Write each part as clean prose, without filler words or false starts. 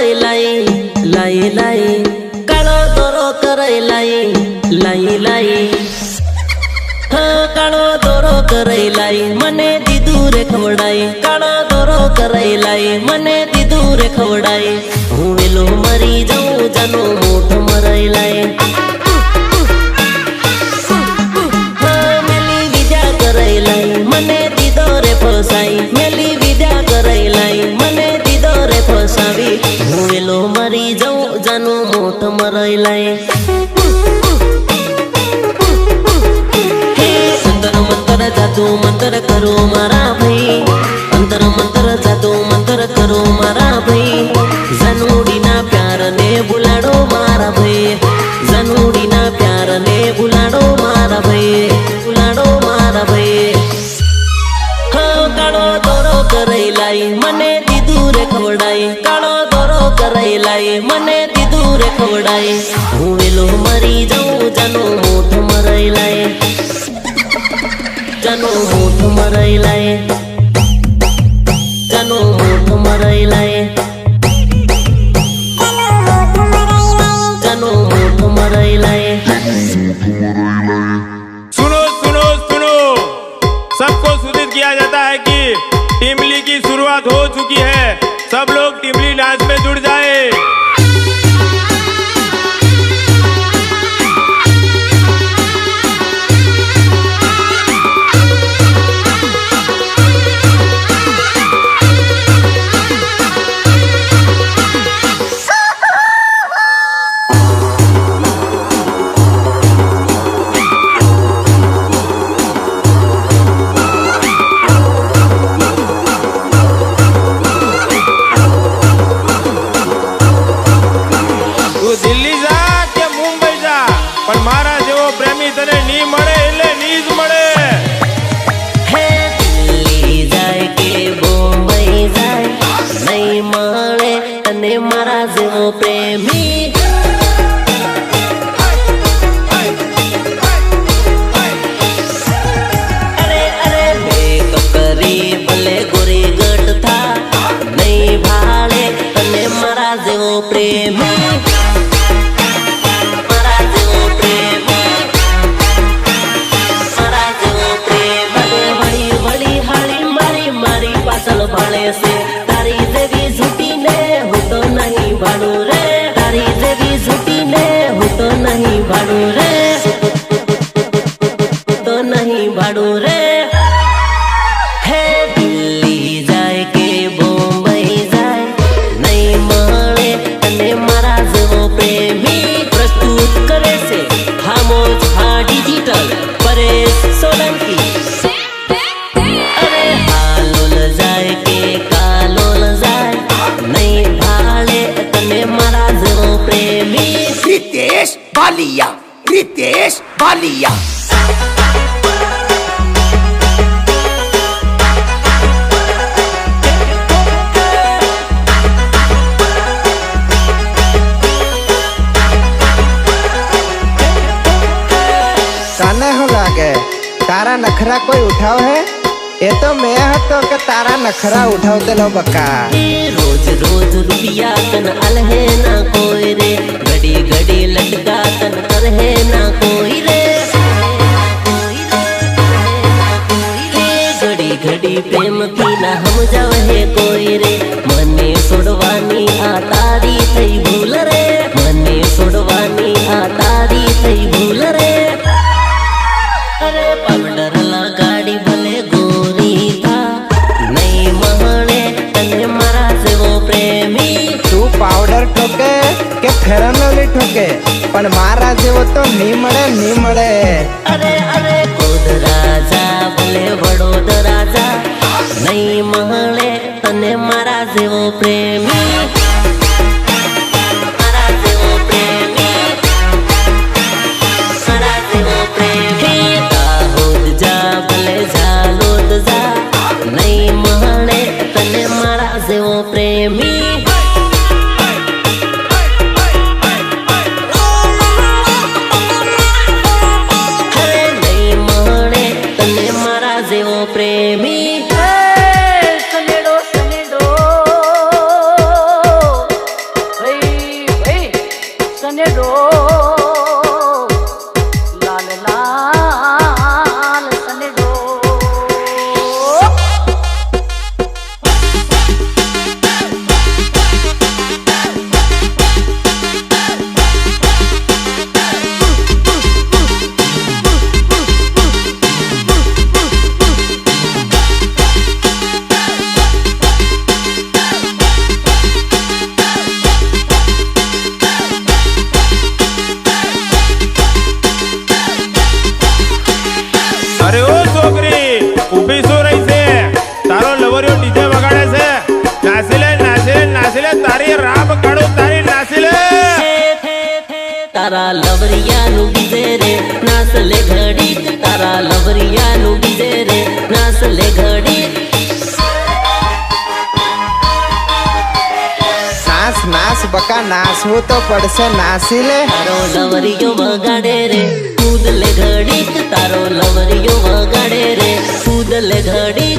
कराई लाई लाई लाई, काळो दोरो कराई लाई लाई लाई, काळो दोरो कराई लाई मने दीदू रे खवડાઈ, काळो दोरो कराई लाई मने दीदू रे खवડાઈ, હું વેલો મરી જાઉં જાનો મોઠ મરાઈ लाई, મેલી વિદ્યા કરાઈ लाई મને દીદો રે ફસાઈ, મેલી વિદ્યા કરાઈ लाई મને દીદો રે ફસાવી, હું વેલો મરી જાઉં જાનો મોઠ મરાઈ लाई, जादू मंत्र करो मारा भाई, अंतर मंत्र जादू मंत्र करो मारा भाई, जनूडी ना प्यार ने बुलाडो मारा भाई, जनूडी ना प्यार ने बुलाडो मारा भाई, बुलाडो मारा भाई, हाँ काळो दोरो कराई लाई मने दीदू रे खवડાઈ, काळो दोरो कराई लाई मने दीदू रे खवડાઈ, હું વેલો મરી જાઉં જાનો મોઠ મરાઈ लाई, जानो मोठ मराई लाई, जानो मोठ मराई लाई, जानो मोठ मराई लाई। सुनो सुनो सुनो, सबको सूचित किया जाता है कि टिमली की शुरुआत हो चुकी है, सब लोग टिमली नाच में जुड़ जाए। દિલ્હી જા કે મુંબઈ જા, પણ મારા જેવો પ્રેમી તને ની મળે એટલે ની જ મળે। હે દિલ્હી જાય કે મુંબઈ જાય નહીં મળે તને મારા જેવો પ્રેમી, અરે અરે મેકઅપ કરી ભલે ગોરી ગઢ થા નહીં ભાળે તને મારા જેવો પ્રેમી, તારી જેવી ઝૂટી ને હું તો નહીં ભાડું રે, તારી જેવી ઝૂટી ને હું તો નહીં ભાડું રે, તો નહીં ભાડું રે, હે દિલ્હી જાય કે બોમ્બઈ જાય નહીં મળે તને મારા જેવો પ્રેમી, પ્રસ્તુત કરે છે ખામોશ હા ડિજિટલ પરેશ સોલંકી। रितेश बालिया, रितेश बालिया। तने हो लागे तारा नखरा कोई उठाव है? ये तो मैं हतो के तारा नखरा उठाव देलो बका। रोज रोज रुपया तन अलहे ना कोई रे, घड़ी घड़ी लटका तन करहे ना कोई रे, घड़ी घड़ी प्रेम की ना हम जावे कोई रे, मने सोडवानी आ तारी थई भूल रे, मने सोडवानी आ तारी थई भूल रे, अरे पाउडर लगाड़ी भले गोरी था नहीं महणे तने मारा जेवो प्रेमी, तू पाउडर ठोके के फेरन लवली ठोके पण मारा जेवो तो नी मळे नी मळे। अरे अरे खुद राजा भले वडोद राजा नहीं महणे तने मारा जेवो प्रेमी, मारा जेवो प्रेमी, मारा जेवो प्रेमी, दाहोद जा भले झालोद जा नहीं महणे तने मारा जेवो प्रेमी, अरे नहीं महणे तने मारा जेवो प्रेमी। सनेडो सनेडो તાળો તારી નાસી લે. તારા લવરિયાનું બીજે રે નાસ લે ઘડી, તારા લવરિયાનું બીજે રે નાસ લે ઘડી. નાસ નાસ બકા નાસવું તો પડશે, નાસી લે. તારો લવરિયો વગાડે રે કૂદ લે ઘડી, તારો લવરિયો વગાડે રે કૂદ લે ઘડી.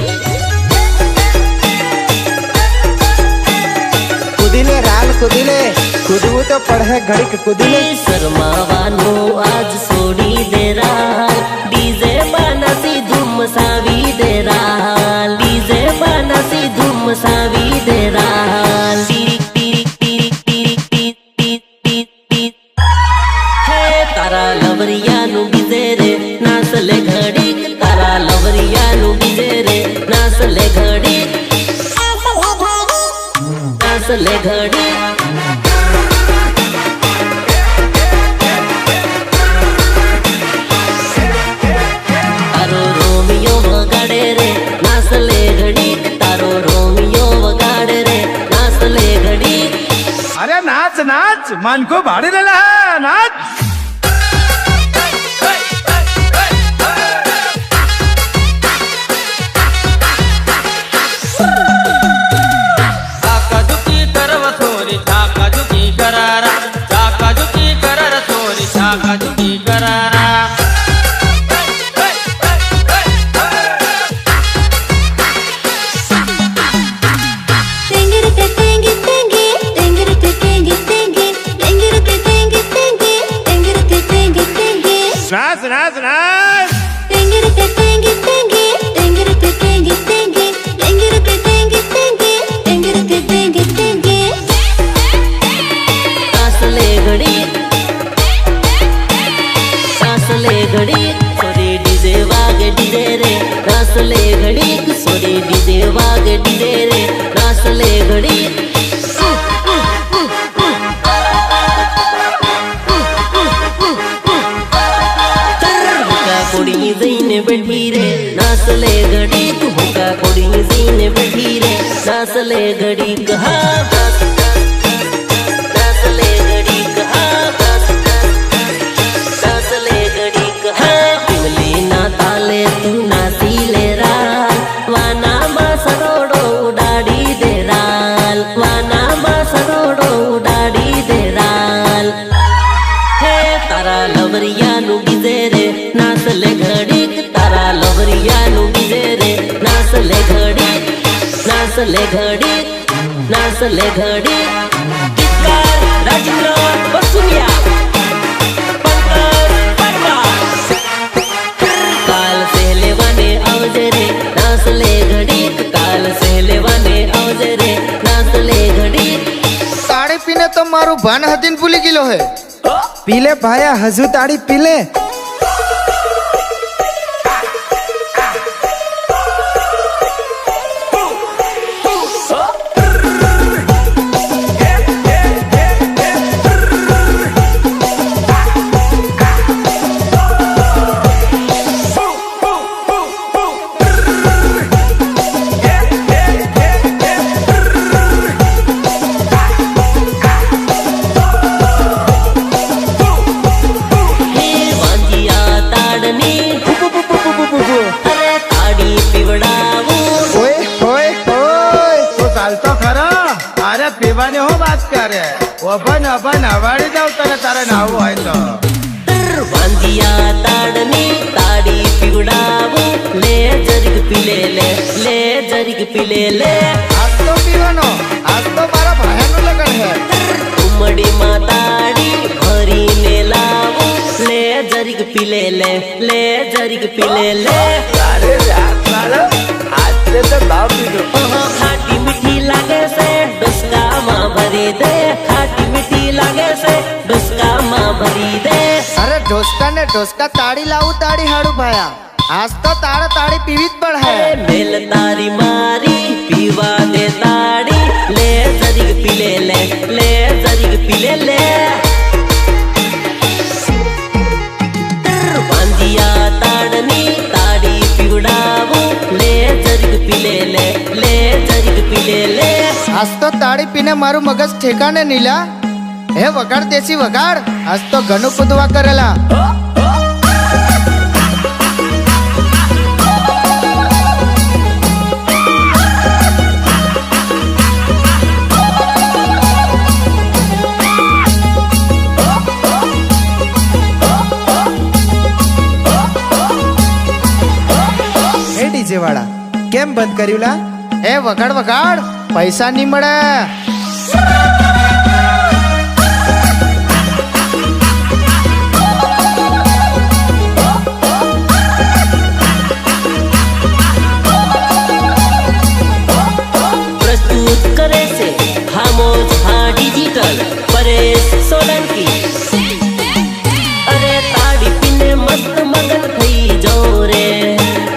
કૂદીલે રાલ કૂદીલે, કૂદવું તો પડે ઘડીક કૂદીલે. શરમાવાનું આજ છોડી દે રાલ, ડીજે બાનાસી ધૂમ મસાવી દે રાલ, ડીજે બાનાસી ધૂમ મસાવી દે રાલ. હે તારા લવરિયાનું બીજે રે નાસ લે ઘડી, તારા લવરિયાનું બીજે રે નાસ લે ઘડી, નાસ લે ઘડી. તારો રોમિયો વગાડે રે નાસ લે ઘડી, તારો રોમિયો વગાડે રે નાસ લે ઘડી. अरे नाच नाच मन को भाड़ी ले ला नाच. झाकाझुकी करव थोरी झाकाझुकी करारा, झाकाझुकी करर थोरी झाकाझुकी करारा. तेंगिरते तेंगी तेंगी, तेंगिरते तेंगी तेंगी, तेंगिरते तेंगी तेंगी, तेंगिरते तेंगी तेंगी. નાસ નાસ નાસ. तेंगिरते तेंगी तेंगी, तेंगिरते तेंगी तेंगी, तेंगिरते तेंगी तेंगी, तेंगिरते तेंगी तेंगी. નાસ લે ઘડી, નાસ લે ઘડી. સોરી ડીજે વાગે ડીજે રે નાસ લે ઘડી, સોરી ડીજે વાગે ડીજે રે નાસ લે ઘડી. હોકા કોડી જઈને બેઠી રે નાસ લે ઘડી, તું હોકા કોડી જઈને બેઠી રે નાસ લે ઘડી. કહા નાસ લે ઘડી, કહા નાસ લે ઘડી. કહા પિંગલી ના તાલે તું નાસી લે રાલ, વાનામાં સરોડો ઉડાડી દે રાલ, વાનામાં સરોડો ઉડાડી દે રાલ. હે તારા લવરિયાનું બીજે રે નાસ લે ઘડી, તારા લવરિયાનું બીજે રે નાસ લે ઘડી, નાસ લે ઘડી, નાસ લે ઘડી. ગીતકાર રાજેન્દ્ર બસુનિયા, પંકજ પરમાર. કાલ સે લેવાને આવજે રે નાસ લે ઘડી, કાલ સે લેવાને આવજે રે નાસ લે ઘડી. તાળી પીને તો મારું ભાન હતીન ભૂલી ગયેલો હે. પીલે ભાયા હજુ તાળી પીલે. હે વાંજિયા તાડની, અરે તાડી પીવડાવું. ઓય ઓય ઓય. तो चालतो खरं. अरे पिवाने हो बात करे. ओभन ओभन हवाडी जाऊ तने तारे नाव હોય તો. વાંજિયા તાડની તાડી પીવડાવું. લે જરીક પીલે લે, લે જરીક પીલે લે. આજ તો પીવાનો, આજ તો મારા ભાયાનું લગન હે. ઉમડીમાં તાડી ભરીને લાવું. લે જરીક પીલે લે, લે જરીક પીલે લે. अरे यार साला आज से तो दाव पीलो. ખાટી મીઠી લાગે છે ડસકામાં ભરી દે, ખાટી મીઠી લાગે છે ડસકામાં ભરી દે. અરે ઢોસકા ને ઢોસકા તાળી લાવું તાળી હાડું ભાયા. આજ તો તારે તાળી પીવી જ પડે. મેલ તારી મારી પીવા દે તાડી. લે જરીક પીલે લે, લે જરીક પીલે લે. વાંજિયા તાડની તાડી પીવડાવું. લે જરીક પીલે લે, લે જરીક પીલે લે. આ આજ તો તાળી પીને મારું મગજ ઠેકાણે નીલા. હે વગાડ દેશી વગાડ, આજ તો ઘણું કૂદવા કરેલા. એ ડીજે વાળા કેમ બંધ કર્યું લા? હે વગાડ વગાડ, પૈસા નહીં મળે. प्रस्तुत करे से खामोश हाँ डिजिटल परेश सोलंकी. अरे ताड़ी पीने मस्त मगन થઈ જાઓ રે,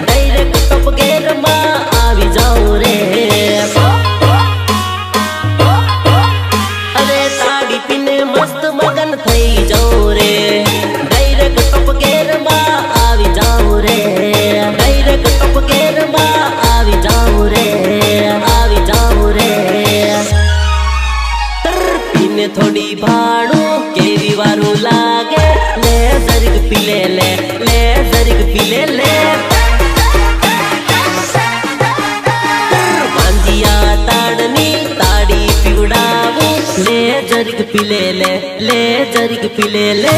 ડાયરેક્ટ ટોપ ગેર માં આવી જાઓ રે. અરે તાડી પીને મસ્ત મગન થઈ જાઓ રે, ડાયરેક્ટ ટોપ ગેર માં આવી જાઓ રે, ડાયરેક્ટ ટોપ ગેર માં આવી જાઓ રે, આવી જાઓ રે. પીને થોડી ભાડું કેવી વારું લાગે, લે જરીક પી લે લે, લે જરીક પી લે લે. ભાંજિયા તાડની તાડી પીવડાવું, લે જરીક પી લે લે, લે જરીક પી લે લે.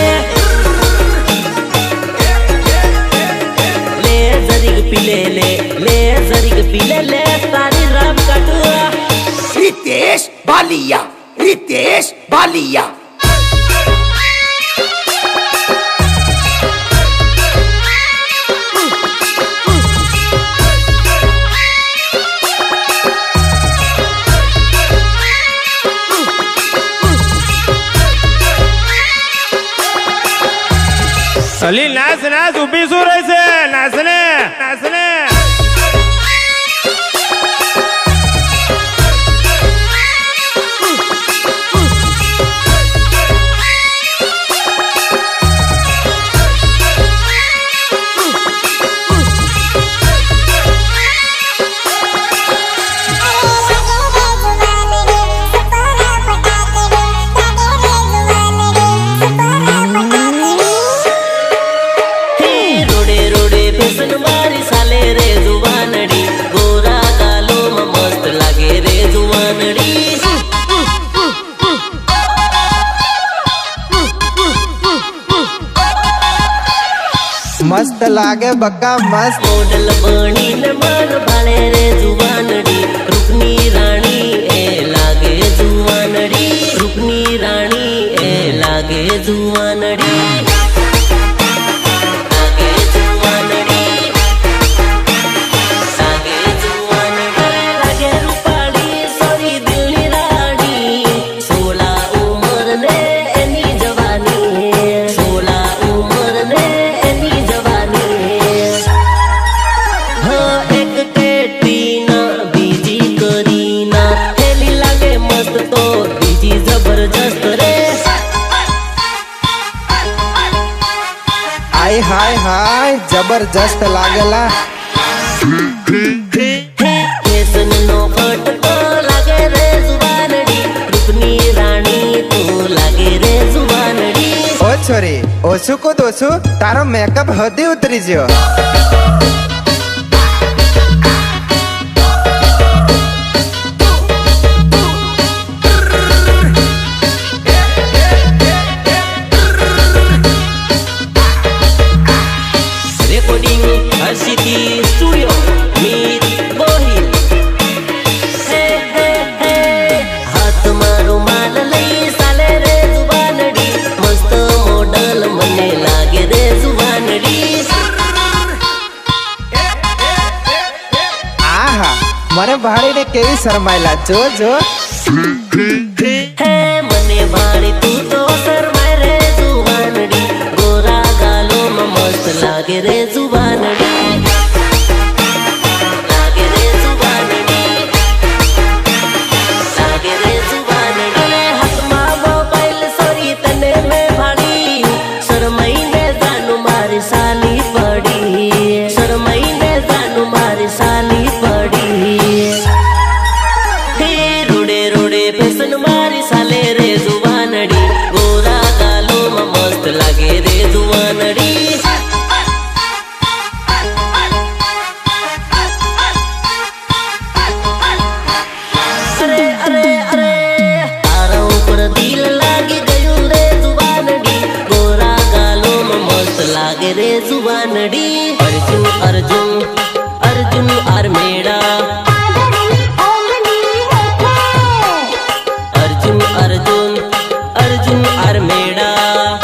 લે જરીક પી લે લે, લે જરીક પી લે લે. તારી રામ કાઢવા रितेश बालिया, रितेश बालिया। અલી નાચ નાચ, ઊભી શું રહી છે? નાચને નાચને. રોડે રોડે ફેશન મારી સાલે રે જુવાનડી, ગોરા ગાલોમાં મસ્ત લાગે રે જુવાનડી. મસ્ત લાગે બકા મસ્ત. મોડલ બનીને મન ભાળે રે જુવાનડી, રૂપની રાણી એ લાગે જુવાનડી, રૂપની રાણી એ લાગે જુવાનડી. હાય હાય હાય જબરજસ્ત લાગેલા. ફેશન નો ફટકો લાગે રે જુવાનડી, રૂપની રાણી તું લાગે રે જુવાનડી. ઓ છોરી ઓછું કૂદ ઓછું, તારો મેકઅપ હદી ઉતરી ગયો. રેકોર્ડિંગ હર્ષિતી સ્ટુડિયો મીત ગોહિલ. હે હે હે હાથમાં રૂમાલ લઈ સાલે રે જુવાનડી, મસ્ત મોડલ મને લાગે રે જુવાનડી. આહા મને ભાળીને કેવી શરમાયેલા, જો જો. હે મને ભાળી તું તો શરમાય રે જુવાનડી, ગોરા ગાલોમાં મસ્ત લાગે રે જુવાનડી, લાગે રે જુવાનડી, લાગે રે જુવાનડી. અને હાથમાં મોબાઈલ સોરી તને મેં ભાળી, શરમાઈને જાનું મારી સાલી પડી, શરમાઈને જાનું મારી સાલી પડી. હે રોડે બંગડી અર્જુન અર્જુન અર્જુન આર્મેડા અર્જુન અર્જુન અર્જુન આર્મેડા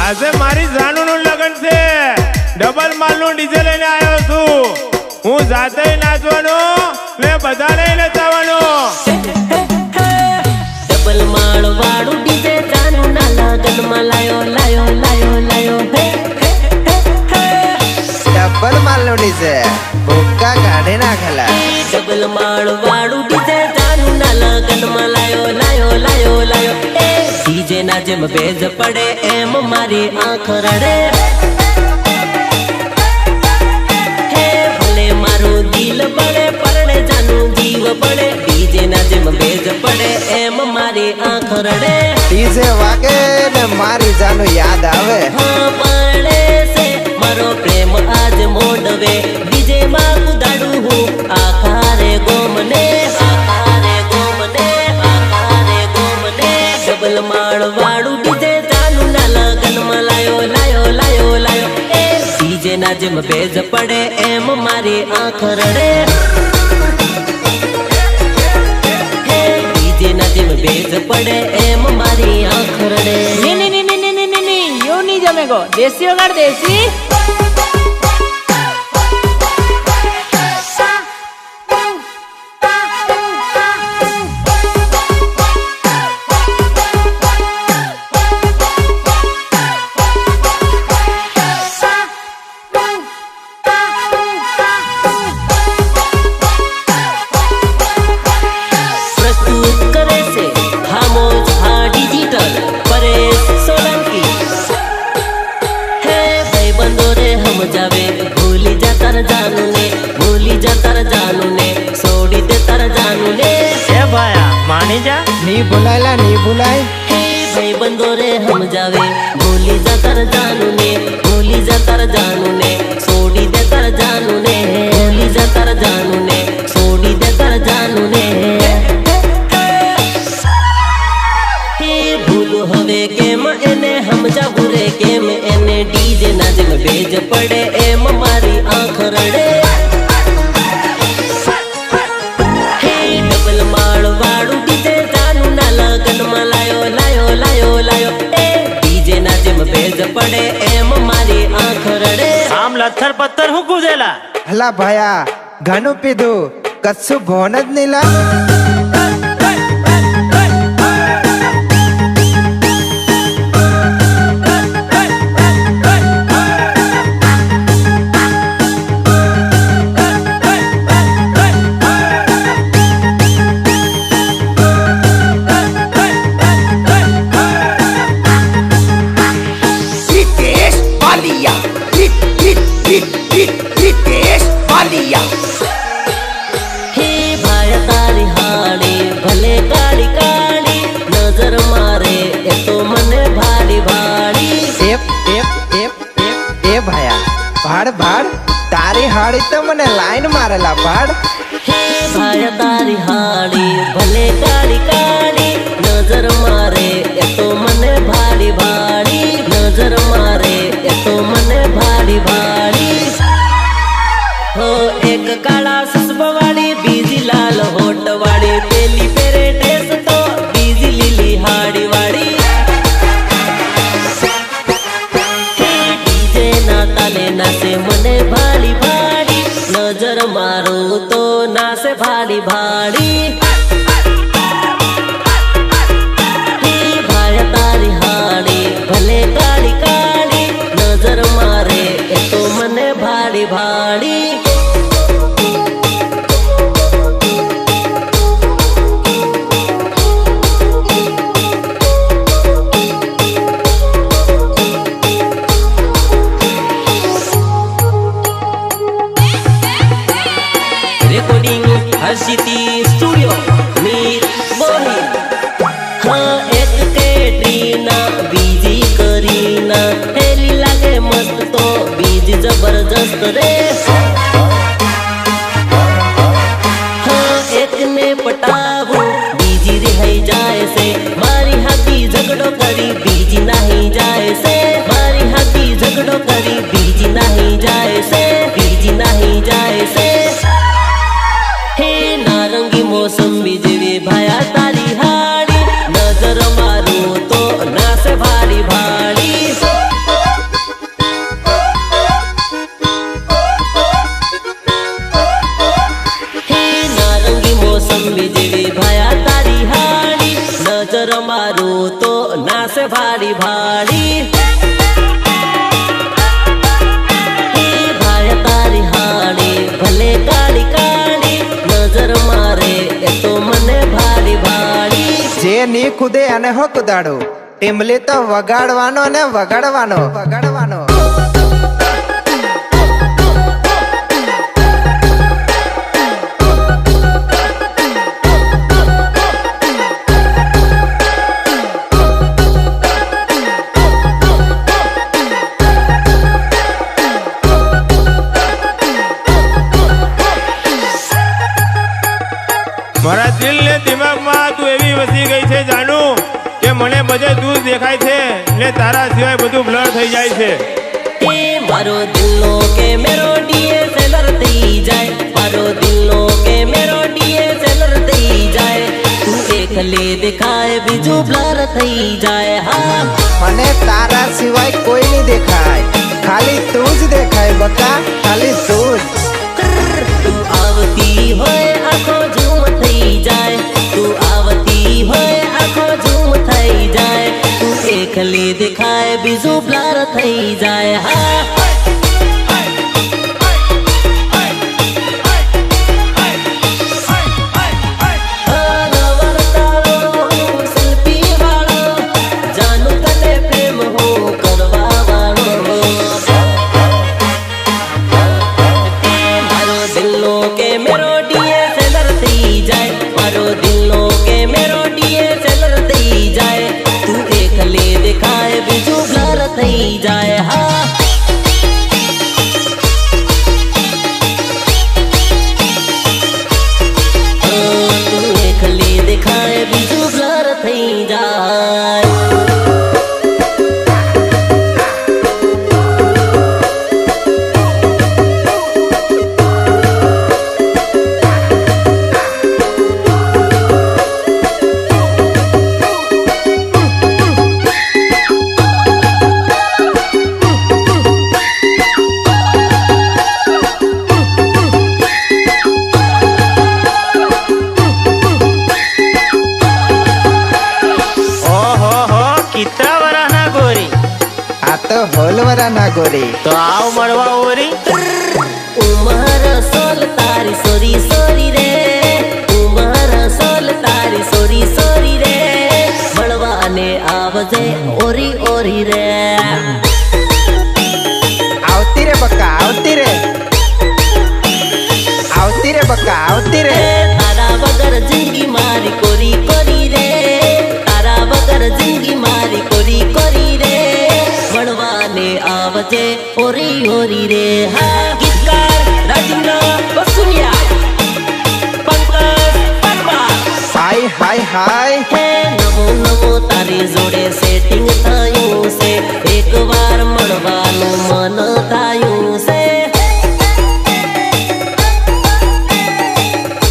આજે મારી જાનુનું લગન છે ડબલ માલનું ડીજે લઈને આવ્યો છું હું જાતે નાચવાનો ને બધાને નચાવવાનો ડબલ માળ વાળું ડીજે જાનું ના લગનમાં લાયો લાયો લાયો લાયો હે ડબલ માલની છે ભૂક્કા કાઢી નાખેલા ડબલ માળ વાળું ડીજે જાનું ના લગનમાં લાયો લાયો લાયો લાયો ડીજે ના જેમ ભેજ પડે એમ મારી આંખ રડે હે ભલે મારું દિલ બળે પરણે જાનું જીવ પડે ડીજે ના જેમ ભેજ પડે એમ મારી આંખ રડે ડીજે વાગે ને મારી જાનું યાદ આવે હા પડે છે મારો પ્રેમ આજ મોડવે ડીજે માં કુદાડું હું આખારે ગોમને આખારે ગોમને આખારે ગોમને ડબલ માળ વાળું ડીજે જાનું ના લગનમાં લાયો લાયો લાયો લાયો ડીજે ના જેમ ભેજ પડે એમ મારી આંખ રડે હે ડીજે ના જેમ ભેજ પડે એમ મારી આંખ રડે यूं नहीं जमेगो देसी होगा देसी प्रस्तुत करे से खामोश हाँ डिजिटल परेश सोलंकी हे भाई बंदो रे हम जावे भूली जा तर जानू ने भूली जा तर जानू ने सोड़ी दे तर जानू ने એ ભાયા માની જા ની ભૂલાયલા ની ભૂલાય हे भाई बंदो रे हम जावे भूली जा तर जानू ने भूली जा तर जानू ने सोड़ी दे तर जानू ने भूली जा तर जानू ने सोड़ी दे तर जानू ने हे भूल हवे केम एने हम जाबू रे केम एने डीजे ना जेम भेज पड़े एम मारी आंख रड़े हे डबल माळ वाळू डीजे जानु ना लगन में लायो लायो लायो लायो डीजे ना जेम भेज पड़े एम मारी आंख रड़े આમ લથર પથ્થર હું કૂદેલા હલા ભાયા ઘણું પીધું કશું ભોન જ નહીં લા रितेश बालिया रितेश बालिया हे भाया तारी हाड़ी भले काली काली नजर मारे ए तो मने भारी भारी એપ એપ એપ એપ એ ભાયા ભાડ ભાડ તારી હાડી તો મને લાઈન મારેલા ભાડ हे भाया तारी हाड़ी भले काली काली नजर मारे ए तो मने भारी भारी नजर मारे ए तो मने भारी भारी हो एक काला ससब वाली बीजी लाल होट वाली पेली पेरे ड्रेस तो बीजी लीली हाड़ी वाली डीजे ना ताले नाचे मने भारी भारी नजर मारो तो नाचे भारी भारी भाया तारी हाड़ी ભલે કાળી કાળી નજર મારે એ તો મને ભાડી ભાડી રેકોર્ડિંગ હર્ષિતી સ્ટુડિયો મીર બોલી हाँ एक कैटरीना बीजी करीना हेली लागे मस्त तो बीजी जबरदस्त रे हाँ एक ने पटावू बीजी रिहाई जाए से मारी हाथी झगड़ो करी बीजी नहीं जाए से मारी हाथी झगड़ो करी बीजी नहीं जाए से बीजी नहीं जाए से हे नारंगी मोसंबी जेवी भाया तारी हाड़ी नजर मारू तो नास भारी भाड़ी हे नारंगी मोसंबी जेवी भाया तारी हाड़ी नजर मारू तो नास भारी भाड़ी हे भाया तारी हाड़ी भले काળી કાળી નજર મારે એ તો મને ભારી ભાડી જે ની કૂદે અને હો કુદાડો ટીમલી તો વગાડવાનો ને વગાડવાનો વગાડવાનો મારા દિલ ને દિમાગમાં તું એવી વસી ગઈ છે જાનું કે મને બધે દૂર દેખાય છે ને તારા સિવાય બધું બ્લર થઈ જાય છે એ મારો દિલનો કે મેરો ડીએસએલઆર થઈ જાય મારો દિલનો કે મેરો ડીએસએલઆર થઈ જાય તું એકલે દેખાય બીજું બ્લર થઈ જાય હા મને તારા સિવાય કોઈ નહીં દેખાય ખાલી તું જ દેખાય બકા ખાલી તું જ તું આવતી હોય આખો ઝૂમ થઈ જાય તું આવતી હોય આખો ઝૂમ થઈ જાય તું એકલી દેખાય બીજું બ્લર થઈ જાય હા થઈ જાય હા તું એકલી દેખાય બીજું બ્લર થઈ જાય હોલવરા ના ગોરી તો આવ મળવા ઓરી ઉમર સોલ તારી સોરી સોરી રે ઉમર સોલ તારી સોરી સોરી રે મળવાને આવજે ઓરી ઓરી રે આવતી રે બકા આવતી રે આવતી રે બકા આવતી રે તારા વગર જિંદગી મારી કોરી કોરી રે તારા વગર જિંદગી મારી કોરી કોરી રે મળવાને આવજે ઓરી ઓરી રે હા ગીતકાર રાજેન્દ્ર વસુલિયા પંકજ પરમાર હાય હાય હાય હે નવો નવો તારી જોડે સેટિંગ થયું છે એક વાર મળવાનું મન થયું છે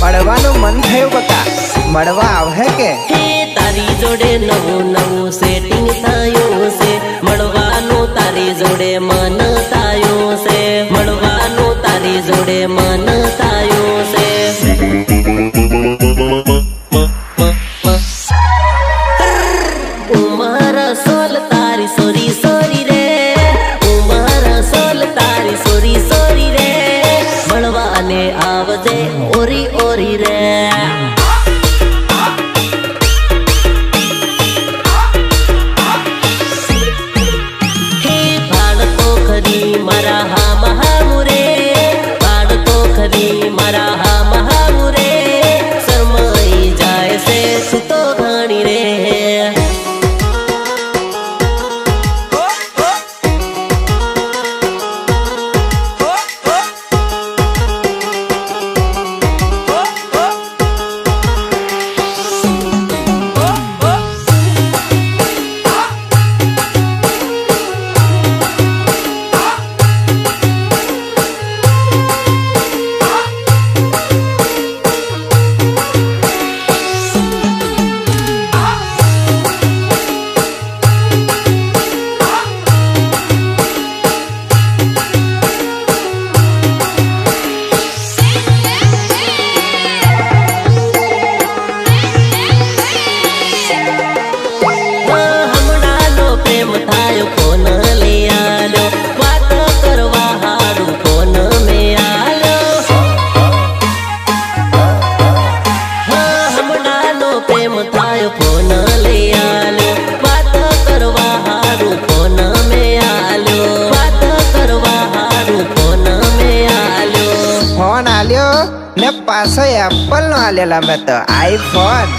મળવાનું મન થયું બકા મળવા આવહે કે હે તારી જોડે નવું નવું સેટિંગ થયું છે મળવાનું તારી જોડે મન થયું છે મળવાનું તારી જોડે મન થયું છે ઉમર સોલ તારી સોરી આવજે ઓરી ઓરી રે મારા હા મહામુરે પાડ તો ખરી મારા હા મહામુરે શરમાઈ જાય છે તું તો ઘણી રે પાછો એપલ નો આલેલા મેં તો આઈફોન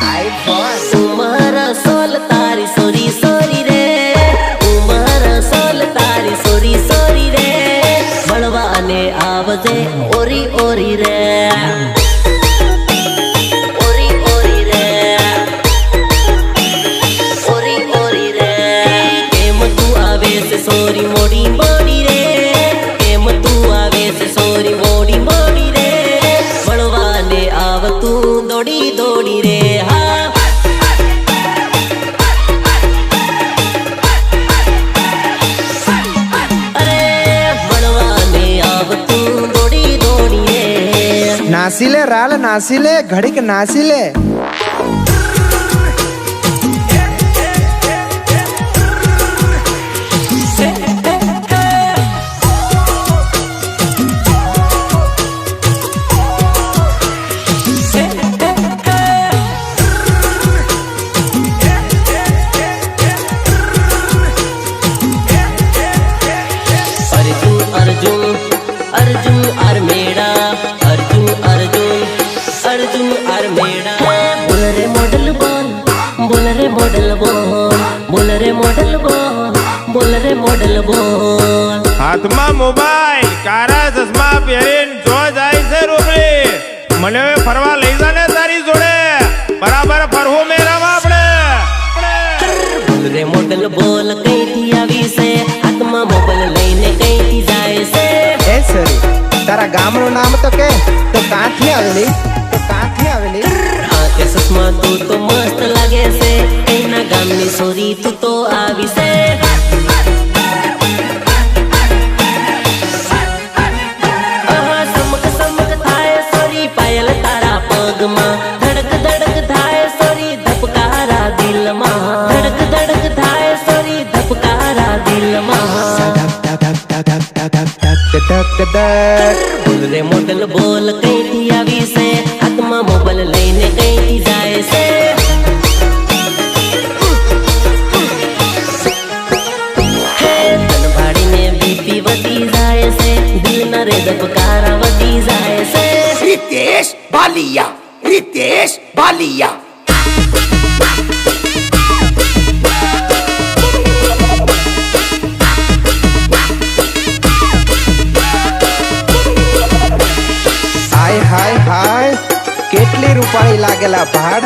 મારા સોલ તારી સોરી સોરી રે મારા સોલ તારી સોરી સોરી રે મળવાને આવજે ઓરી ઓરી રે ઓરી ઓરી રે ઓરી ઓરી રે કેમ તું આવે છે સોરી મોડી મોડી રે કેમ તું આવે છે સોરી મોડી મોડી રે મળવાને આવ તું દોડી દોડી રે હા નાસી લે રાલ નાસી લે ઘડીક નાસી લે હાથમાં મોબાઈલ કારા ચશ્મા પહેરીને જો જાય છે રોકડી મને હવે ફરવા લઈ જા ને તારી જોડે બરાબર ફરવું મેરામાં આપણે રે મોડલ બોલ કઈથી આવી છે હાથમાં મોબાઈલ લઈને કઈથી જાય છે એ સરી તારા ગામનું નામ તો કે તો કાંઠી આવેલી આંખે ચશ્મા તું તો મસ્ત લાગે છે એના ગામની સોરી તું તો આવી છે ધડક ધડક થાય સોરી ધબકારા દિલમાં ધડક ધડક થાય સોરી ધબકારા દિલમાં બોલ રે મોડલ બોલ કઈથી આવી છે હાથમાં મોબાઈલ લઈને કઈથી જાય છે તન ભાડીને બીપી વધી જાય છે દિલના રે ધબકારા વધી જાય છે Ritesh Balia. હાય હાય હાય કેટલી રૂપાળી લાગેલા ભાડ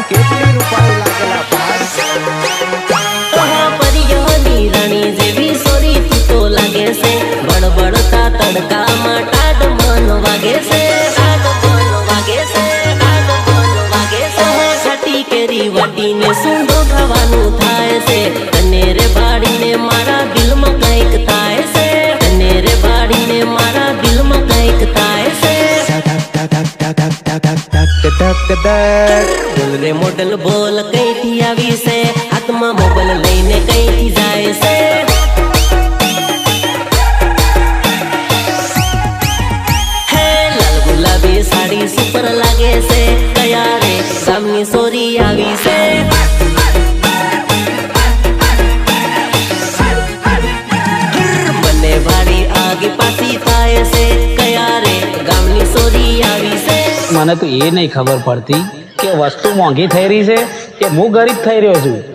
પરિયોની રાણી જેવી સોરી તું તો લાગે છે બળબડતા તડકામાં ટાઢ મન વાગે છે કેરી વાટીને સૂંઢો ખાવાનું થાય છે અને રે બાળીને મારા દિલમાં કંઈક થાય છે અને રે બાળીને મારા દિલમાં કંઈક થાય છે બોલ રે મોડલ બોલ કઈથી આવી છે હાથમાં મોબાઈલ લઈને કઈથી જાય છે હે લાલ ગુલાબી સાડી સુપર મને તો એ નહીં ખબર પડતી કે વસ્તુ મોંઘી થઈ રહી છે કે હું ગરીબ થઈ રહ્યો છું.